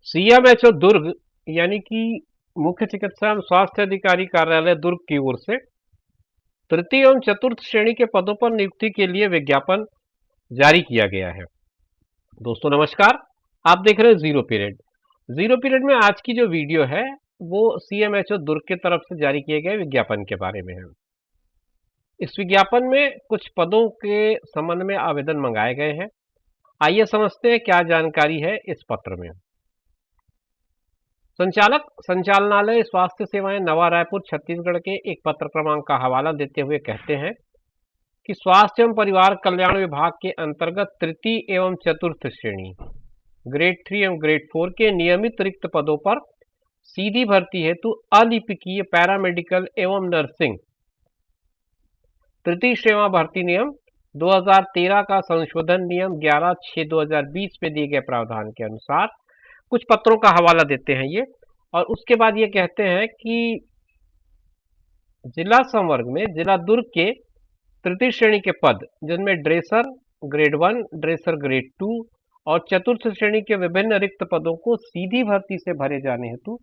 CMHO दुर्ग यानी कि मुख्य चिकित्सा एवं स्वास्थ्य अधिकारी कार्यालय दुर्ग की ओर से तृतीय एवं चतुर्थ श्रेणी के पदों पर नियुक्ति के लिए विज्ञापन जारी किया गया है। दोस्तों नमस्कार, आप देख रहे हैं जीरो पीरियड। जीरो पीरियड में आज की जो वीडियो है वो सीएमएचओ दुर्ग की तरफ से जारी किए गए विज्ञापन के बारे में है। इस विज्ञापन में कुछ पदों के संबंध में आवेदन मंगाए गए हैं। आइए समझते हैं क्या जानकारी है इस पत्र में। संचालक संचालनालय स्वास्थ्य सेवाएं नवा रायपुर छत्तीसगढ़ के एक पत्र क्रमांक का हवाला देते हुए कहते हैं कि स्वास्थ्य एवं परिवार कल्याण विभाग के अंतर्गत तृतीय एवं चतुर्थ श्रेणी ग्रेड 3 एवं ग्रेड 4 के नियमित रिक्त पदों पर सीधी भर्ती हेतु अलिपिकीय पैरामेडिकल एवं नर्सिंग तृतीय श्रेणी भर्ती नियम 2013 का संशोधन नियम 11/6/2020 में दिए गए प्रावधान के अनुसार कुछ पत्रों का हवाला देते हैं ये, और उसके बाद ये कहते हैं कि जिला संवर्ग में जिला दुर्ग के तृतीय श्रेणी के पद जिनमें ड्रेसर ग्रेड 1, ड्रेसर ग्रेड 2 और चतुर्थ श्रेणी के विभिन्न रिक्त पदों को सीधी भर्ती से भरे जाने हेतु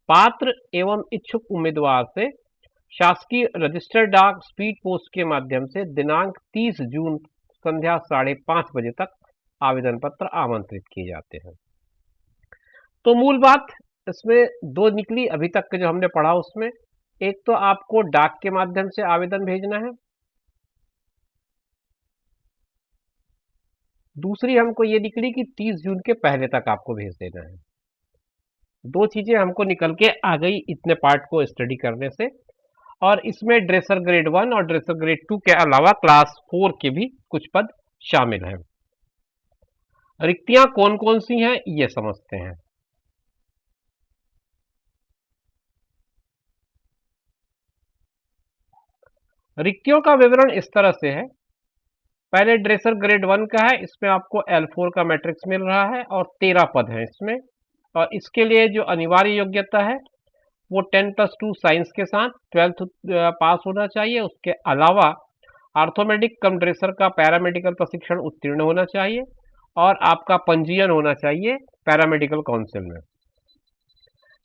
पात्र एवं इच्छुक उम्मीदवार से शासकीय रजिस्टर्ड डाक स्पीड पोस्ट के माध्यम से दिनांक 30 जून संध्या 5:30 बजे तक आवेदन पत्र आमंत्रित किए जाते हैं। तो मूल बात इसमें दो निकली अभी तक के जो हमने पढ़ा उसमें। एक तो आपको डाक के माध्यम से आवेदन भेजना है, दूसरी हमको ये निकली कि 30 जून के पहले तक आपको भेज देना है। दो चीजें हमको निकल के आ गई इतने पार्ट को स्टडी करने से। और इसमें ड्रेसर ग्रेड 1 और ड्रेसर ग्रेड 2 के अलावा क्लास 4 के भी कुछ पद शामिल हैं। रिक्तियां कौन कौन सी हैं ये समझते हैं। रिक्तियों का विवरण इस तरह से है। पहले ड्रेसर ग्रेड 1 का है, इसमें आपको L4 का मैट्रिक्स मिल रहा है और 13 पद हैं इसमें। और इसके लिए जो अनिवार्य योग्यता है वो 10+2 साइंस के साथ 12th पास होना चाहिए। उसके अलावा आर्थोमेडिक कम ड्रेसर का पैरामेडिकल प्रशिक्षण उत्तीर्ण होना चाहिए और आपका पंजीयन होना चाहिए पैरामेडिकल काउंसिल में।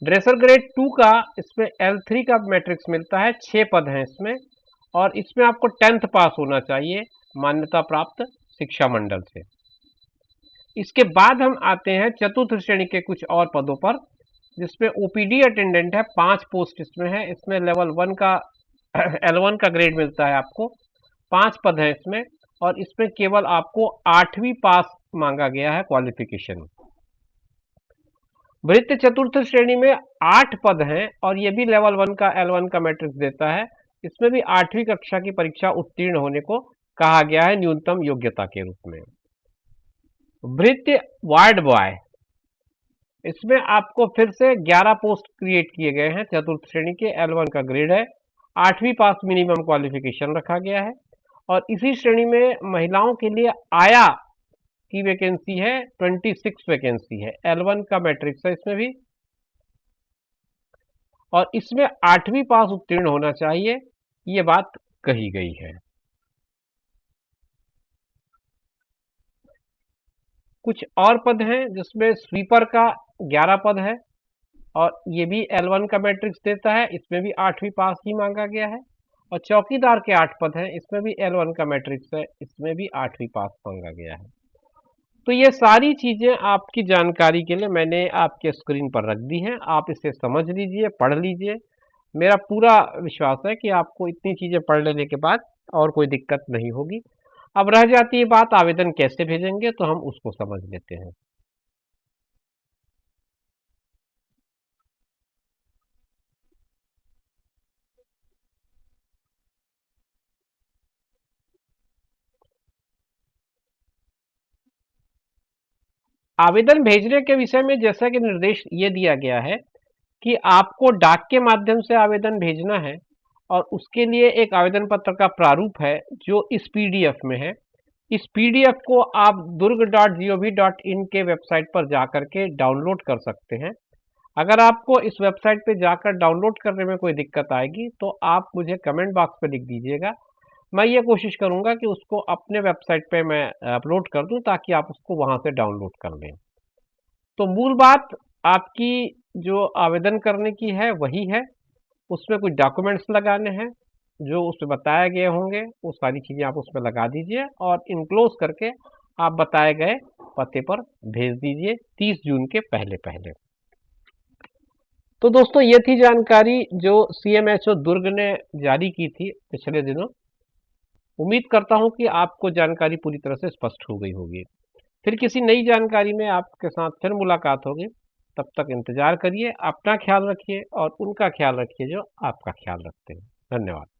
ड्रेसर ग्रेड 2 का इसमें L3 का मैट्रिक्स मिलता है, 6 पद हैं इसमें, और इसमें आपको 10th पास होना चाहिए मान्यता प्राप्त शिक्षा मंडल से। इसके बाद हम आते हैं चतुर्थ श्रेणी के कुछ और पदों पर, जिसमें ओपीडी अटेंडेंट है, 5 पोस्ट इसमें है। इसमें लेवल 1 का L1 का ग्रेड मिलता है आपको, 5 पद है इसमें, और इसमें केवल आपको 8वीं पास मांगा गया है क्वालिफिकेशन। वृत्ति चतुर्थ श्रेणी में 8 पद हैं और ये भी लेवल 1 का L1 का मैट्रिक्स देता है। इसमें भी 8वीं कक्षा की परीक्षा उत्तीर्ण होने को कहा गया है न्यूनतम योग्यता के रूप में। वृत्ति वार्ड बॉय, इसमें आपको फिर से 11 पोस्ट क्रिएट किए गए हैं। चतुर्थ श्रेणी के L1 का ग्रेड है, 8वीं पास मिनिमम क्वालिफिकेशन रखा गया है। और इसी श्रेणी में महिलाओं के लिए आया की वैकेंसी है, 26 वैकेंसी है, L1 का मैट्रिक्स है इसमें भी, और इसमें 8वीं पास उत्तीर्ण होना चाहिए, ये बात कही गई है। कुछ और पद हैं जिसमें स्वीपर का 11 पद है और ये भी L1 का मैट्रिक्स देता है, इसमें भी 8वीं पास ही मांगा गया है। और चौकीदार के 8 पद हैं, इसमें भी L1 का मैट्रिक्स है, इसमें भी 8वीं पास मांगा गया है। तो ये सारी चीजें आपकी जानकारी के लिए मैंने आपके स्क्रीन पर रख दी हैं, आप इसे समझ लीजिए, पढ़ लीजिए। मेरा पूरा विश्वास है कि आपको इतनी चीजें पढ़ लेने के बाद और कोई दिक्कत नहीं होगी। अब रह जाती है बात आवेदन कैसे भेजेंगे, तो हम उसको समझ लेते हैं। आवेदन भेजने के विषय में जैसा कि निर्देश ये दिया गया है कि आपको डाक के माध्यम से आवेदन भेजना है, और उसके लिए एक आवेदन पत्र का प्रारूप है जो इस पीडीएफ में है। इस पीडीएफ को आप durg.gov.in के वेबसाइट पर जाकर के डाउनलोड कर सकते हैं। अगर आपको इस वेबसाइट पे जाकर डाउनलोड करने में कोई दिक्कत आएगी तो आप मुझे कमेंट बॉक्स पे लिख दीजिएगा। मैं ये कोशिश करूंगा कि उसको अपने वेबसाइट पे मैं अपलोड कर दूं ताकि आप उसको वहां से डाउनलोड कर लें। तो मूल बात आपकी जो आवेदन करने की है वही है, उसमें कुछ डॉक्यूमेंट्स लगाने हैं, जो उसमें बताए गए होंगे, वो सारी चीज़ें आप उसमें लगा दीजिए और इनक्लोज़ करके आप बताए गए पते पर भेज दीजिए 30 जून के पहले-पहले। तो दोस्तों ये थी जानकारी जो सीएमएचओ दुर्ग ने जारी की थी पिछले दिनों। उम्मीद करता हूँ कि आपको जानकारी पूरी तरह से स्पष्ट हो गई होगी। फिर किसी नई जानकारी में आपके साथ फिर मुलाकात होगी। तब तक इंतज़ार करिए, अपना ख़्याल रखिए और उनका ख़्याल रखिए जो आपका ख़्याल रखते हैं। धन्यवाद।